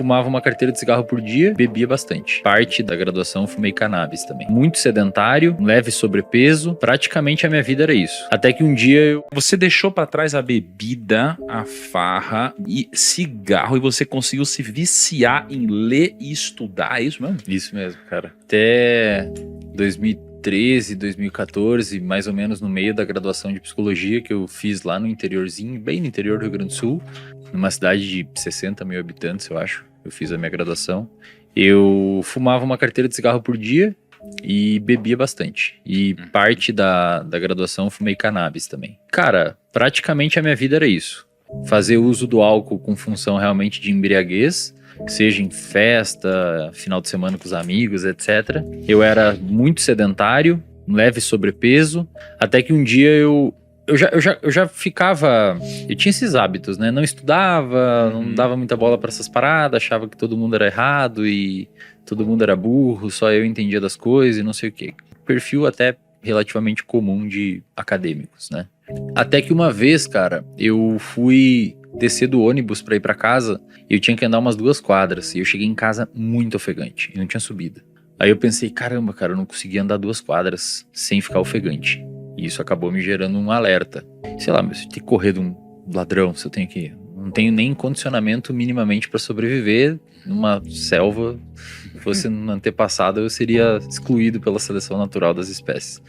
fumava uma carteira de cigarro por dia, bebia bastante. Parte da graduação fumei cannabis também. Muito sedentário, leve sobrepeso, praticamente a minha vida era isso. Até que um dia eu... Você deixou pra trás a bebida, a farra e cigarro e você conseguiu se viciar em ler e estudar, é isso mesmo? Isso mesmo, cara. Até 2013, 2014, mais ou menos no meio da graduação de psicologia que eu fiz lá no interiorzinho, bem no interior do Rio Grande do Sul, numa cidade de 60 mil habitantes, eu acho. Eu fiz a minha graduação. Eu fumava uma carteira de cigarro por dia e bebia bastante. E parte da graduação eu fumei cannabis também. Cara, praticamente a minha vida era isso. Fazer uso do álcool com função realmente de embriaguez, seja em festa, final de semana com os amigos, etc. Eu era muito sedentário, leve sobrepeso, até que um dia eu já ficava... Eu tinha esses hábitos, né? Não estudava, não dava muita bola para essas paradas, achava que todo mundo era errado e todo mundo era burro, só eu entendia das coisas e não sei o quê. Perfil até relativamente comum de acadêmicos, né? Até que uma vez, cara, eu fui descer do ônibus pra ir pra casa e eu tinha que andar umas 2 quadras. E eu cheguei em casa muito ofegante e não tinha subida. Aí eu pensei, caramba, cara, eu não consegui andar 2 quadras sem ficar ofegante. E isso acabou me gerando um alerta. Sei lá, se eu tenho que correr de um ladrão, se eu tenho que... Não tenho nem condicionamento minimamente pra sobreviver numa selva. Se fosse no antepassado, eu seria excluído pela seleção natural das espécies.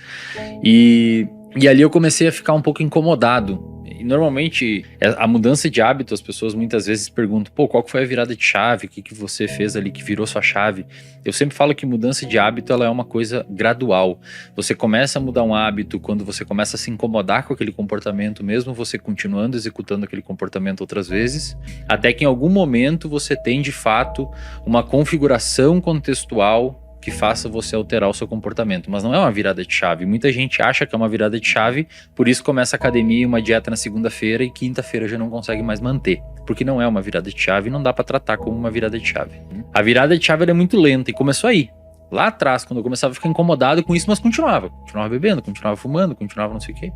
E ali eu comecei a ficar um pouco incomodado. E normalmente, a mudança de hábito, as pessoas muitas vezes perguntam, pô, qual que foi a virada de chave? O que você fez ali que virou sua chave? Eu sempre falo que mudança de hábito, ela é uma coisa gradual. Você começa a mudar um hábito quando você começa a se incomodar com aquele comportamento, mesmo você continuando executando aquele comportamento outras vezes, até que em algum momento você tem, de fato, uma configuração contextual que faça você alterar o seu comportamento, mas não é uma virada de chave. Muita gente acha que é uma virada de chave, por isso começa a academia e uma dieta na segunda-feira e quinta-feira já não consegue mais manter, porque não é uma virada de chave e não dá pra tratar como uma virada de chave. A virada de chave ela é muito lenta e começou aí. Lá atrás, quando eu começava a ficar incomodado com isso, mas continuava bebendo, continuava fumando, continuava não sei o quê,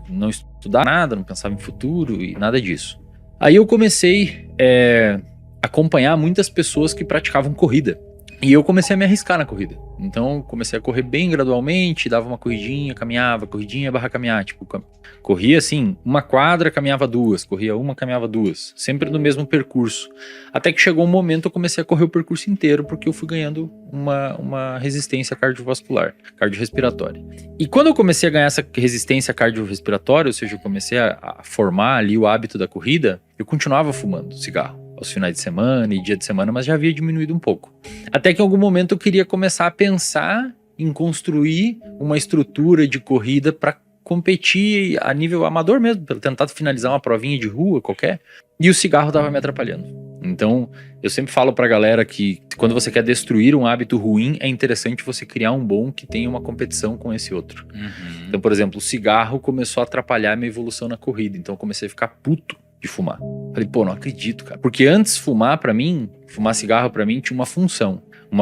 não estudava nada, não pensava em futuro e nada disso. Aí eu comecei a acompanhar muitas pessoas que praticavam corrida. E eu comecei a me arriscar na corrida. Então, comecei a correr bem gradualmente, dava uma corridinha, caminhava, corridinha barra caminhar. Tipo, corria assim, 1 quadra, caminhava 2, corria 1, caminhava 2. Sempre no mesmo percurso. Até que chegou um momento eu comecei a correr o percurso inteiro, porque eu fui ganhando uma resistência cardiovascular, cardiorrespiratória. E quando eu comecei a ganhar essa resistência cardiorrespiratória, ou seja, eu comecei a formar ali o hábito da corrida, eu continuava fumando cigarro aos finais de semana e dia de semana, mas já havia diminuído um pouco. Até que em algum momento eu queria começar a pensar em construir uma estrutura de corrida para competir a nível amador mesmo, para tentar finalizar uma provinha de rua qualquer, e o cigarro estava me atrapalhando. Então, eu sempre falo pra galera que quando você quer destruir um hábito ruim, é interessante você criar um bom que tenha uma competição com esse outro. Então, por exemplo, o cigarro começou a atrapalhar a minha evolução na corrida, então eu comecei a ficar puto de fumar. Falei, pô, não acredito, cara. Porque antes fumar cigarro pra mim tinha uma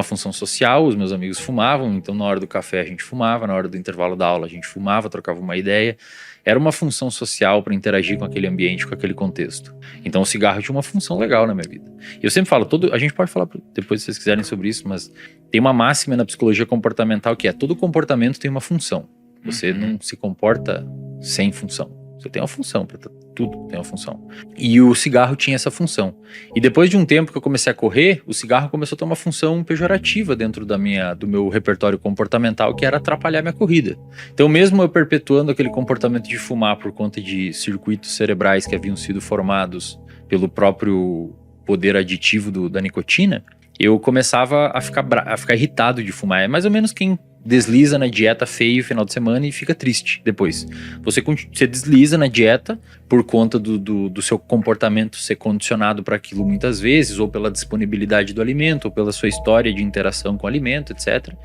função social, os meus amigos fumavam, então na hora do café a gente fumava, na hora do intervalo da aula a gente fumava, trocava uma ideia. Era uma função social para interagir com aquele ambiente, com aquele contexto. Então o cigarro tinha uma função legal na minha vida. E eu sempre falo, a gente pode falar depois se vocês quiserem sobre isso, mas tem uma máxima na psicologia comportamental que é, todo comportamento tem uma função. Você não se comporta sem função. Você tem uma função, tudo tem uma função. E o cigarro tinha essa função. E depois de um tempo que eu comecei a correr, o cigarro começou a ter uma função pejorativa dentro do meu repertório comportamental, que era atrapalhar minha corrida. Então mesmo eu perpetuando aquele comportamento de fumar por conta de circuitos cerebrais que haviam sido formados pelo próprio poder aditivo da nicotina, eu começava a ficar irritado de fumar. É mais ou menos quem desliza na dieta feio no final de semana e fica triste depois. Você desliza na dieta por conta do seu comportamento ser condicionado para aquilo muitas vezes, ou pela disponibilidade do alimento, ou pela sua história de interação com o alimento, etc.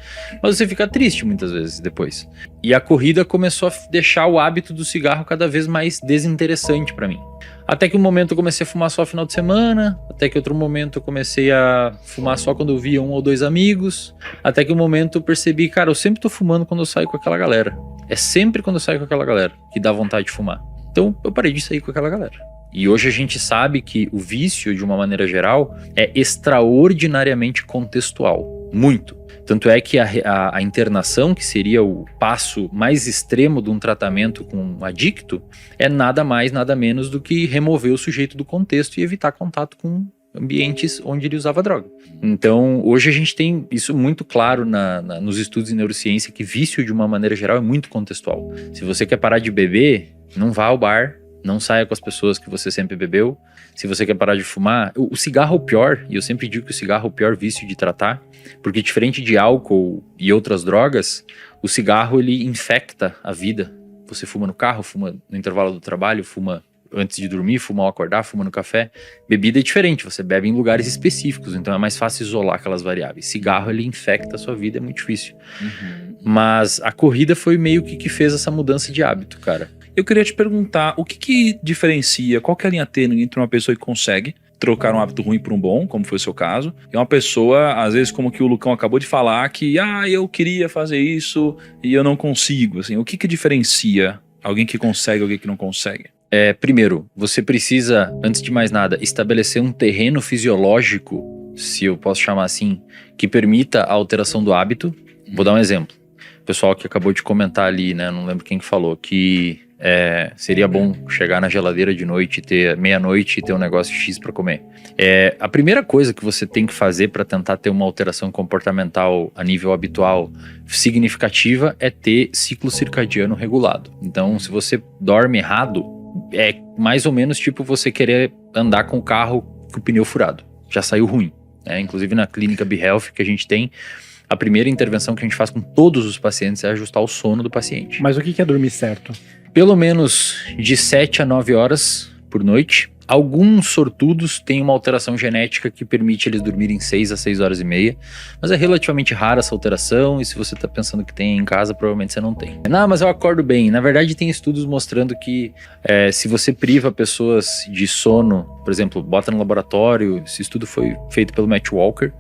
Mas você fica triste muitas vezes depois. E a corrida começou a deixar o hábito do cigarro cada vez mais desinteressante para mim. Até que um momento eu comecei a fumar só no final de semana, até que outro momento eu comecei a fumar só quando eu via 1 ou 2 amigos, até que um momento eu percebi, cara, eu sempre tô fumando quando eu saio com aquela galera. É sempre quando eu saio com aquela galera que dá vontade de fumar. Então eu parei de sair com aquela galera. E hoje a gente sabe que o vício, de uma maneira geral, é extraordinariamente contextual. Muito. Tanto é que a internação, que seria o passo mais extremo de um tratamento com um adicto, é nada mais, nada menos do que remover o sujeito do contexto e evitar contato com ambientes onde ele usava droga. Então, hoje a gente tem isso muito claro nos estudos em neurociência, que vício, de uma maneira geral, é muito contextual. Se você quer parar de beber, não vá ao bar, não saia com as pessoas que você sempre bebeu. Se você quer parar de fumar, o cigarro é o pior, e eu sempre digo que o cigarro é o pior vício de tratar, porque diferente de álcool e outras drogas, o cigarro ele infecta a vida. Você fuma no carro, fuma no intervalo do trabalho, fuma antes de dormir, fuma ao acordar, fuma no café. Bebida é diferente, você bebe em lugares específicos, então é mais fácil isolar aquelas variáveis. Cigarro, ele infecta a sua vida, é muito difícil. Mas a corrida foi meio que fez essa mudança de hábito, cara. Eu queria te perguntar, o que diferencia, qual que é a linha tênue entre uma pessoa que consegue trocar um hábito ruim por um bom, como foi o seu caso, e uma pessoa, às vezes, como que o Lucão acabou de falar, que eu queria fazer isso e eu não consigo, assim, o que diferencia alguém que consegue e alguém que não consegue? Primeiro, você precisa, antes de mais nada, estabelecer um terreno fisiológico, se eu posso chamar assim, que permita a alteração do hábito. Vou dar um exemplo. O pessoal que acabou de comentar ali, né, não lembro quem que falou, que seria bom chegar na geladeira de noite, ter meia-noite e ter um negócio X para comer. A primeira coisa que você tem que fazer para tentar ter uma alteração comportamental a nível habitual significativa é ter ciclo circadiano regulado. Então, se você dorme errado, é mais ou menos tipo você querer andar com o carro com o pneu furado. Já saiu ruim. Inclusive na clínica BeHealth que a gente tem, a primeira intervenção que a gente faz com todos os pacientes é ajustar o sono do paciente. Mas o que é dormir certo? Pelo menos de 7 a 9 horas por noite. Alguns sortudos têm uma alteração genética que permite eles dormirem 6 a 6 horas e meia, mas é relativamente rara essa alteração, e se você está pensando que tem em casa, provavelmente você não tem. Não, mas eu acordo bem. Na verdade, tem estudos mostrando que se você priva pessoas de sono, por exemplo, bota no laboratório, esse estudo foi feito pelo Matt Walker,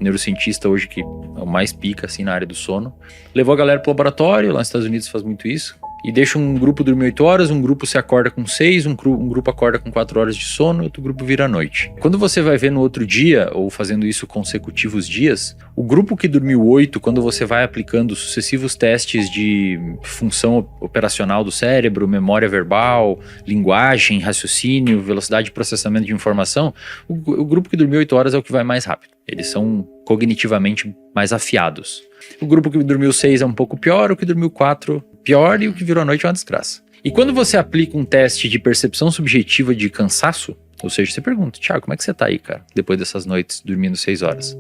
neurocientista hoje que é o mais pica assim na área do sono, levou a galera pro laboratório, lá nos Estados Unidos faz muito isso, e deixa um grupo dormir 8 horas, um grupo se acorda com 6, um grupo acorda com 4 horas de sono, e outro grupo vira à noite. Quando você vai ver no outro dia, ou fazendo isso consecutivos dias, o grupo que dormiu 8, quando você vai aplicando sucessivos testes de função operacional do cérebro, memória verbal, linguagem, raciocínio, velocidade de processamento de informação, o grupo que dormiu 8 horas é o que vai mais rápido. Eles são cognitivamente mais afiados. O grupo que dormiu 6 é um pouco pior, o que dormiu 4 pior, e o que virou à noite é uma desgraça. E quando você aplica um teste de percepção subjetiva de cansaço, ou seja, você pergunta, Thiago, como é que você tá aí, cara, depois dessas noites dormindo 6 horas?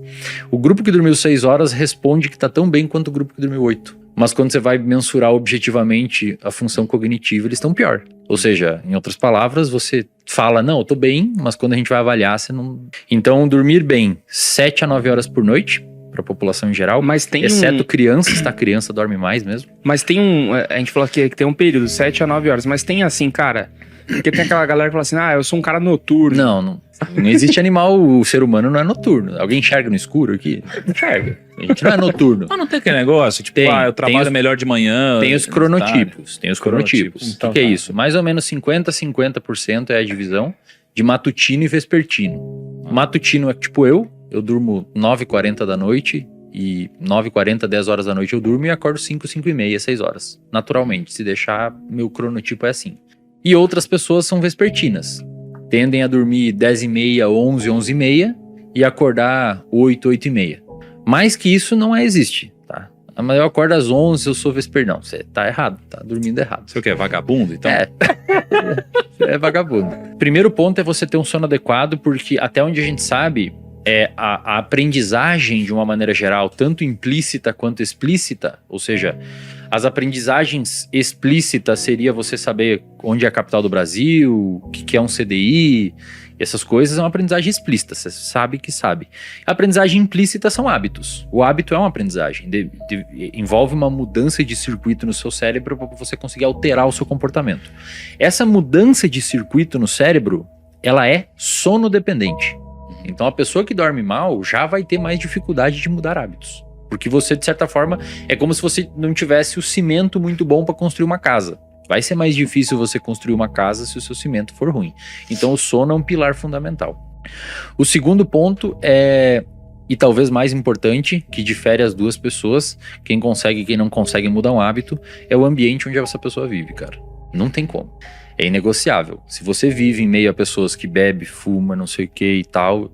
O grupo que dormiu 6 horas responde que tá tão bem quanto o grupo que dormiu 8. Mas quando você vai mensurar objetivamente a função cognitiva, eles estão pior. Ou seja, em outras palavras, você fala, não, eu tô bem, mas quando a gente vai avaliar, você não... Então, dormir bem 7 a 9 horas por noite, para a população em geral, mas tem exceto crianças, tá? Criança dorme mais mesmo. Mas tem a gente falou que tem um período, 7 a 9 horas, mas tem assim, cara, porque tem aquela galera que fala assim, eu sou um cara noturno. Não existe animal, o ser humano não é noturno. Alguém enxerga no escuro aqui? Enxerga. A gente não é noturno. Mas não tem aquele negócio, tipo, eu trabalho melhor de manhã. Tem os cronotipos. Tem os cronotipos. Então, o que é isso? Mais ou menos 50% é a divisão de matutino e vespertino. Matutino é tipo eu durmo 9h40 da noite e 9h40, 10 horas da noite eu durmo e acordo 5h30, 6 horas. Naturalmente, se deixar, meu cronotipo é assim. E outras pessoas são vespertinas. Tendem a dormir 10h30, 11, 11h30 e acordar 8, 8h30. Mais que isso não existe, tá? Mas eu acordo às 11, eu sou vespertino. Não, você tá errado, tá dormindo errado. Você o quê? É vagabundo, então? É vagabundo. Primeiro ponto é você ter um sono adequado, porque até onde a gente sabe, a aprendizagem de uma maneira geral, tanto implícita quanto explícita, ou seja, as aprendizagens explícitas seria você saber onde é a capital do Brasil, o que é um CDI, essas coisas é uma aprendizagem explícita, você sabe que sabe. A aprendizagem implícita são hábitos. O hábito é uma aprendizagem, envolve uma mudança de circuito no seu cérebro para você conseguir alterar o seu comportamento. Essa mudança de circuito no cérebro, ela é sonodependente. Então a pessoa que dorme mal já vai ter mais dificuldade de mudar hábitos. Porque você, de certa forma, é como se você não tivesse o cimento muito bom para construir uma casa. Vai ser mais difícil você construir uma casa se o seu cimento for ruim. Então o sono é um pilar fundamental. O segundo ponto é, e talvez mais importante, que difere as duas pessoas, quem consegue e quem não consegue mudar um hábito, é o ambiente onde essa pessoa vive, cara. Não tem como. É inegociável. Se você vive em meio a pessoas que bebe, fuma, não sei o que e tal,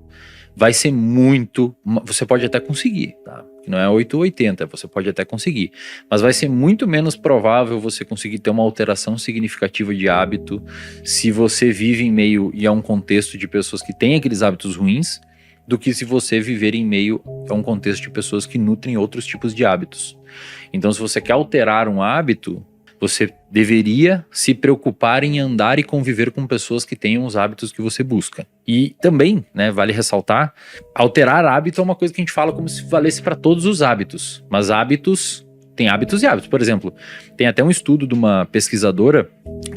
vai ser muito... Você pode até conseguir, tá? Não é 8 ou 80, você pode até conseguir. Mas vai ser muito menos provável você conseguir ter uma alteração significativa de hábito se você vive em meio e a um contexto de pessoas que têm aqueles hábitos ruins, do que se você viver em meio a um contexto de pessoas que nutrem outros tipos de hábitos. Então, se você quer alterar um hábito, você deveria se preocupar em andar e conviver com pessoas que tenham os hábitos que você busca. E também, né, vale ressaltar, alterar hábito é uma coisa que a gente fala como se valesse para todos os hábitos. Mas hábitos, tem hábitos e hábitos. Por exemplo, tem até um estudo de uma pesquisadora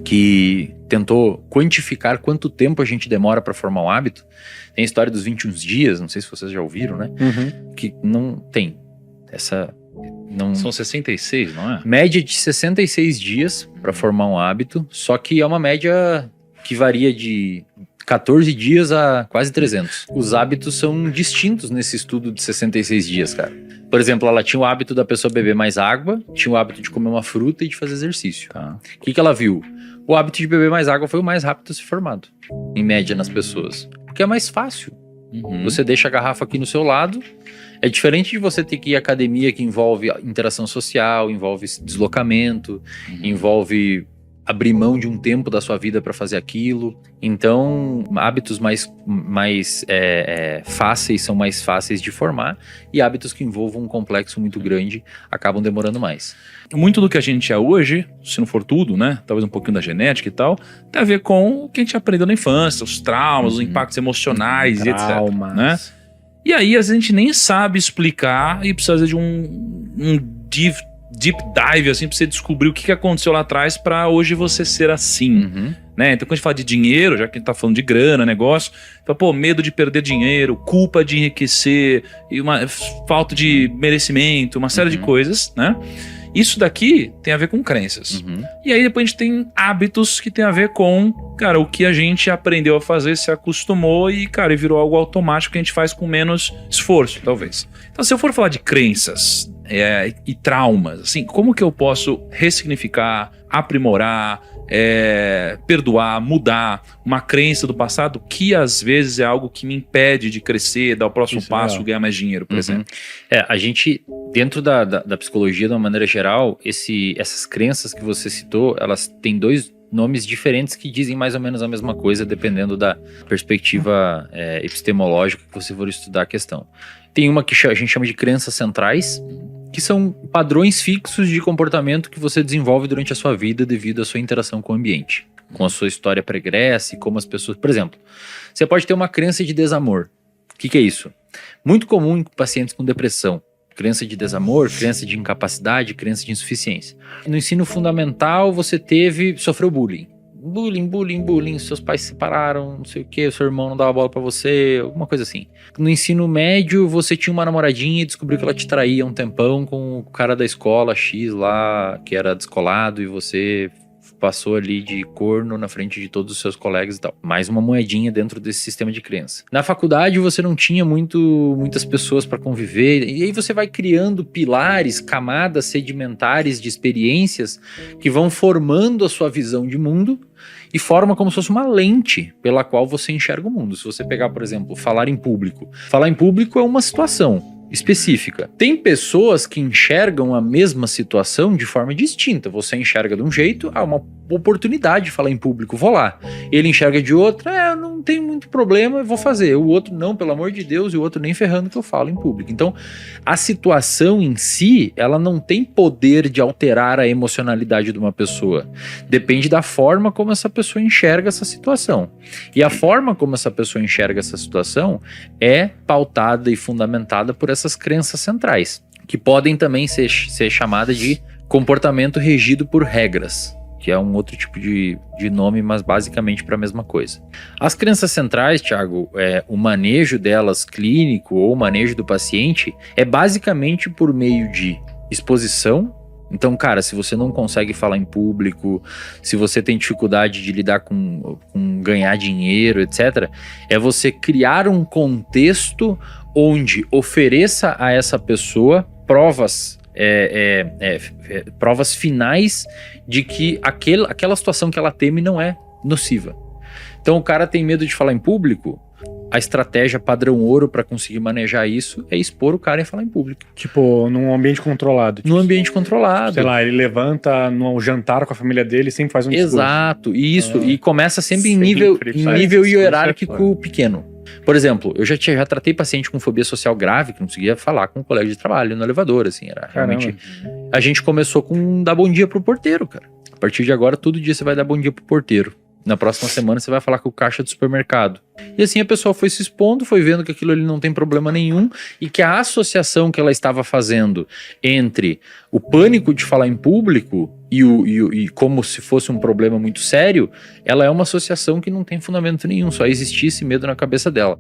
que tentou quantificar quanto tempo a gente demora para formar um hábito. Tem a história dos 21 dias, não sei se vocês já ouviram, né? Que não tem essa... Não... São 66, não é? Média de 66 dias para formar um hábito, só que é uma média que varia de 14 dias a quase 300. Os hábitos são distintos nesse estudo de 66 dias, cara. Por exemplo, ela tinha o hábito da pessoa beber mais água, tinha o hábito de comer uma fruta e de fazer exercício. Tá. O que ela viu? O hábito de beber mais água foi o mais rápido a ser formado, em média, nas pessoas. Porque é mais fácil. Você deixa a garrafa aqui no seu lado. É diferente de você ter que ir à academia, que envolve interação social, envolve deslocamento, envolve abrir mão de um tempo da sua vida para fazer aquilo. Então, hábitos mais fáceis são mais fáceis de formar, e hábitos que envolvam um complexo muito grande acabam demorando mais. Muito do que a gente é hoje, se não for tudo, né? Talvez um pouquinho da genética e tal, tem a ver com o que a gente aprendeu na infância, os traumas, os impactos emocionais e etc. Né? E aí, às vezes, a gente nem sabe explicar e precisa de um deep dive, assim, pra você descobrir o que aconteceu lá atrás pra hoje você ser assim, né? Então, quando a gente fala de dinheiro, já que a gente tá falando de grana, negócio, então, pô, medo de perder dinheiro, culpa de enriquecer, e uma falta de merecimento, uma série de coisas, né? Isso daqui tem a ver com crenças. E aí depois a gente tem hábitos que tem a ver com, cara, o que a gente aprendeu a fazer, se acostumou e, cara, virou algo automático que a gente faz com menos esforço, talvez. Então, se eu for falar de crenças e traumas, assim, como que eu posso ressignificar, aprimorar, perdoar, mudar uma crença do passado que às vezes é algo que me impede de crescer, dar o próximo passo, ganhar mais dinheiro, por exemplo? A gente, dentro da psicologia, de uma maneira geral, essas crenças que você citou, elas têm dois nomes diferentes que dizem mais ou menos a mesma coisa, dependendo da perspectiva epistemológica que você for estudar a questão. Tem uma que a gente chama de crenças centrais, que são padrões fixos de comportamento que você desenvolve durante a sua vida devido à sua interação com o ambiente, com a sua história pregressa e como as pessoas... Por exemplo, você pode ter uma crença de desamor. O que é isso? Muito comum em pacientes com depressão. Crença de desamor, crença de incapacidade, crença de insuficiência. No ensino fundamental, você sofreu bullying. Bullying, seus pais se separaram, não sei o que, o seu irmão não dava bola pra você, alguma coisa assim. No ensino médio, você tinha uma namoradinha e descobriu que ela te traía um tempão com o cara da escola X lá, que era descolado, e você passou ali de corno na frente de todos os seus colegas e tal. Mais uma moedinha dentro desse sistema de crença. Na faculdade, você não tinha muitas pessoas para conviver, e aí você vai criando pilares, camadas sedimentares de experiências que vão formando a sua visão de mundo e forma como se fosse uma lente pela qual você enxerga o mundo. Se você pegar, por exemplo, falar em público. Falar em público é uma situação específica. Tem pessoas que enxergam a mesma situação de forma distinta. Você enxerga de um jeito, uma oportunidade de falar em público, vou lá. Ele enxerga de outra, não tem muito problema, eu vou fazer. O outro, não, pelo amor de Deus, e o outro nem ferrando que eu falo em público. Então, a situação em si, ela não tem poder de alterar a emocionalidade de uma pessoa. Depende da forma como essa pessoa enxerga essa situação. E a forma como essa pessoa enxerga essa situação é pautada e fundamentada por essas crenças centrais, que podem também ser chamadas de comportamento regido por regras, que é um outro tipo de nome, mas basicamente para a mesma coisa. As crenças centrais, Thiago, o manejo delas clínico ou o manejo do paciente é basicamente por meio de exposição, Então, cara, se você não consegue falar em público, se você tem dificuldade de lidar com ganhar dinheiro, etc., é você criar um contexto onde ofereça a essa pessoa provas, provas finais de que aquela situação que ela teme não é nociva. Então, o cara tem medo de falar em público. A estratégia padrão ouro para conseguir manejar isso é expor o cara e falar em público. Tipo, num ambiente controlado. Num ambiente controlado. Sei lá, ele levanta no jantar com a família dele e sempre faz um discurso. Exato, isso. E começa sempre em Sempre nível faz hierárquico pequeno. Por exemplo, eu já tratei paciente com fobia social grave, que não conseguia falar com um colega de trabalho no elevador, assim, era realmente... A gente começou com dar bom dia pro porteiro, cara. A partir de agora, todo dia você vai dar bom dia pro porteiro. Na próxima semana você vai falar com o caixa do supermercado. E assim a pessoa foi se expondo, foi vendo que aquilo ali não tem problema nenhum e que a associação que ela estava fazendo entre o pânico de falar em público e como se fosse um problema muito sério, ela é uma associação que não tem fundamento nenhum, só existia esse medo na cabeça dela.